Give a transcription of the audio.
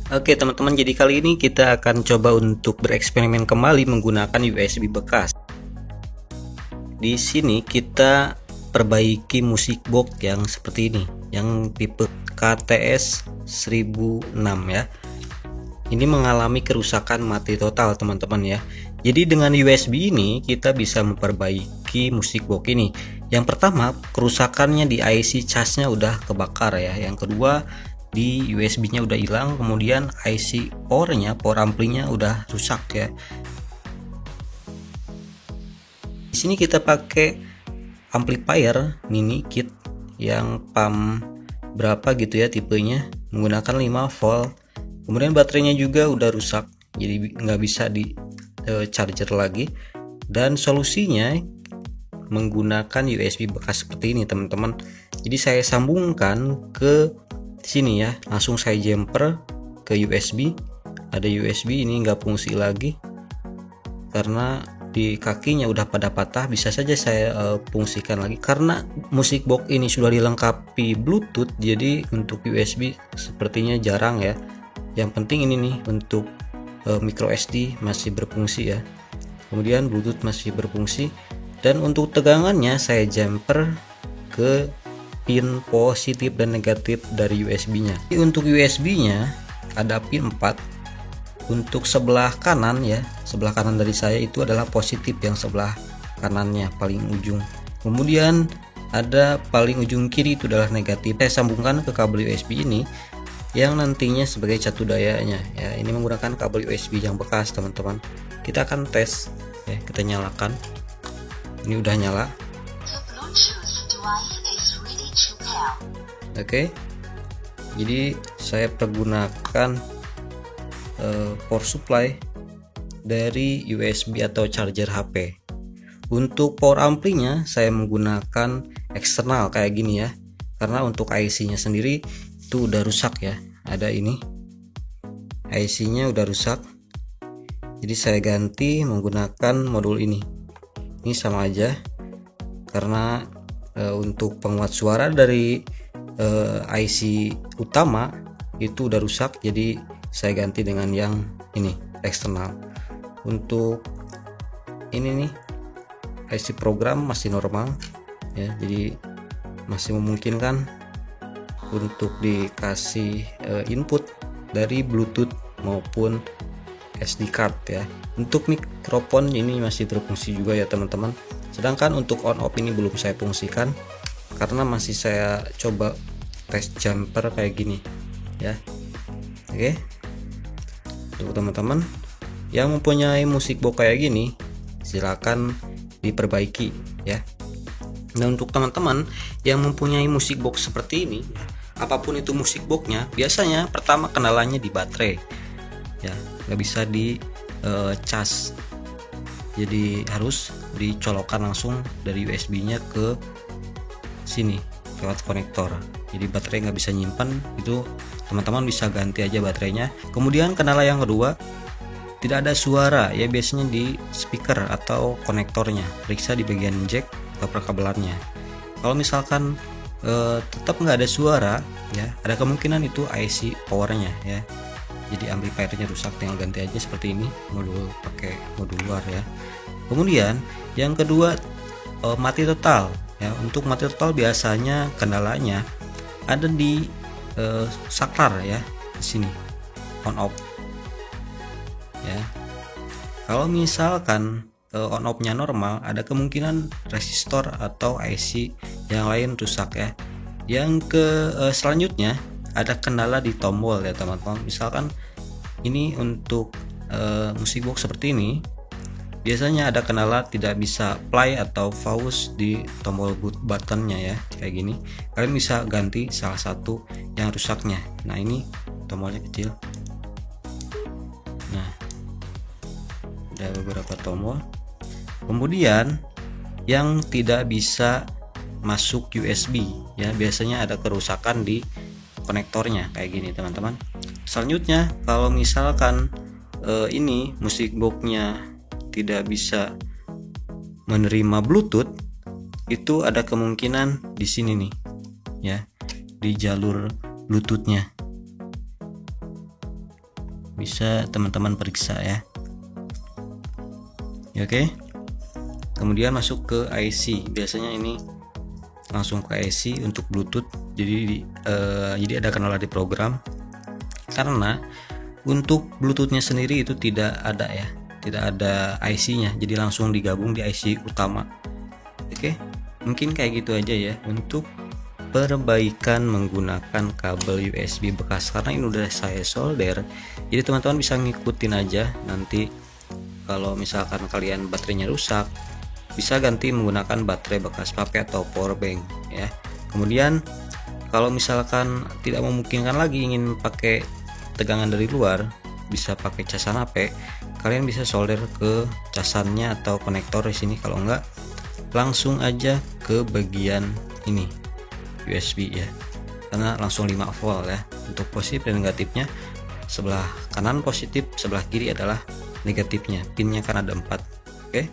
Oke teman-teman, jadi kali ini kita akan coba untuk bereksperimen kembali menggunakan USB bekas. Di sini kita perbaiki musik box yang seperti ini, yang tipe KTS 1006 ya. Ini mengalami kerusakan mati total teman-teman ya. Jadi dengan USB ini kita bisa memperbaiki musik box ini. Yang pertama, kerusakannya di IC charge-nya udah kebakar ya. Yang kedua, di USB-nya udah hilang, kemudian IC power-nya, power amplinya udah rusak ya. Di sini kita pakai amplifier mini kit yang pump berapa gitu ya tipenya, menggunakan 5 volt. Kemudian baterainya juga udah rusak, jadi nggak bisa di charger lagi. Dan solusinya menggunakan USB bekas seperti ini teman-teman. Jadi saya sambungkan ke sini ya, langsung saya jumper ke USB. Ada USB ini nggak fungsi lagi karena di kakinya udah pada patah. Bisa saja saya fungsikan lagi karena musik box ini sudah dilengkapi Bluetooth, jadi untuk USB sepertinya jarang ya. Yang penting ini nih untuk micro SD masih berfungsi ya, kemudian Bluetooth masih berfungsi. Dan untuk tegangannya saya jumper ke pin positif dan negatif dari USB-nya. Untuk USB-nya ada pin 4. Untuk sebelah kanan ya, sebelah kanan dari saya itu adalah positif, yang sebelah kanannya paling ujung. Kemudian ada paling ujung kiri itu adalah negatif. Saya sambungkan ke kabel USB ini yang nantinya sebagai catu dayanya ya. Ini menggunakan kabel USB yang bekas teman-teman. Kita akan tes ya, kita nyalakan. Ini udah nyala. Oke. Jadi saya pergunakan power supply dari USB atau charger HP. Untuk power amplinya saya menggunakan eksternal kayak gini ya, karena untuk IC-nya sendiri itu udah rusak ya. Ada ini IC-nya udah rusak, jadi saya ganti menggunakan modul ini. Ini sama aja karena untuk penguat suara dari IC utama itu udah rusak, jadi saya ganti dengan yang ini eksternal. Untuk ini nih IC program masih normal ya, jadi masih memungkinkan untuk dikasih input dari Bluetooth maupun SD card ya. Untuk mikrofon ini masih berfungsi juga ya teman-teman. Sedangkan untuk on off ini belum saya fungsikan karena masih saya coba tes jumper kayak gini ya. Oke. Untuk teman-teman yang mempunyai musik box kayak gini, silakan diperbaiki ya. Nah, untuk teman-teman yang mempunyai musik box seperti ini, apapun itu musik boxnya, biasanya pertama kendalanya di baterai ya, nggak bisa di cas, jadi harus dicolokkan langsung dari USB-nya ke sini lewat konektor. Jadi baterai nggak bisa nyimpan, itu teman-teman bisa ganti aja baterainya. Kemudian kendala yang kedua, tidak ada suara ya, biasanya di speaker atau konektornya. Periksa di bagian jack atau perkabelannya. Kalau misalkan tetap nggak ada suara ya, ada kemungkinan itu IC powernya ya. Jadi amplifiernya rusak, tinggal ganti aja seperti ini, modul pakai modul luar ya. Kemudian yang kedua, mati total ya. Untuk mati total biasanya kendalanya ada di saklar ya, di sini on off ya. Kalau misalkan on off nya normal, ada kemungkinan resistor atau IC yang lain rusak ya. Yang selanjutnya ada kendala di tombol ya teman-teman. Misalkan ini untuk musik box seperti ini, biasanya ada kendala tidak bisa play atau pause di tombol buttonnya ya, kayak gini. Kalian bisa ganti salah satu yang rusaknya. Nah, ini tombolnya kecil. Nah, ada beberapa tombol. Kemudian yang tidak bisa masuk USB ya, biasanya ada kerusakan di konektornya kayak gini teman-teman. Selanjutnya kalau misalkan ini musik boxnya tidak bisa menerima Bluetooth, itu ada kemungkinan di sini nih ya, di jalur Bluetoothnya. bisa teman-teman periksa ya. Oke. Kemudian masuk ke IC. Biasanya ini langsung ke IC untuk Bluetooth. Jadi ada kendala di program karena untuk Bluetoothnya sendiri itu tidak ada ya, tidak ada IC-nya. Jadi langsung digabung di IC utama. Oke, mungkin kayak gitu aja ya untuk perbaikan menggunakan kabel USB bekas, karena ini udah saya solder. Jadi teman-teman bisa ngikutin aja. Nanti kalau misalkan kalian baterainya rusak, bisa ganti menggunakan baterai bekas HP atau power bank ya. Kemudian kalau misalkan tidak memungkinkan lagi ingin pakai tegangan dari luar, bisa pakai casan HP. Kalian bisa solder ke casannya atau konektor di sini. Kalau enggak, langsung aja ke bagian ini USB ya, karena langsung 5 volt ya. Untuk positif dan negatifnya, sebelah kanan positif, sebelah kiri adalah negatifnya. Pinnya kan ada 4. Oke.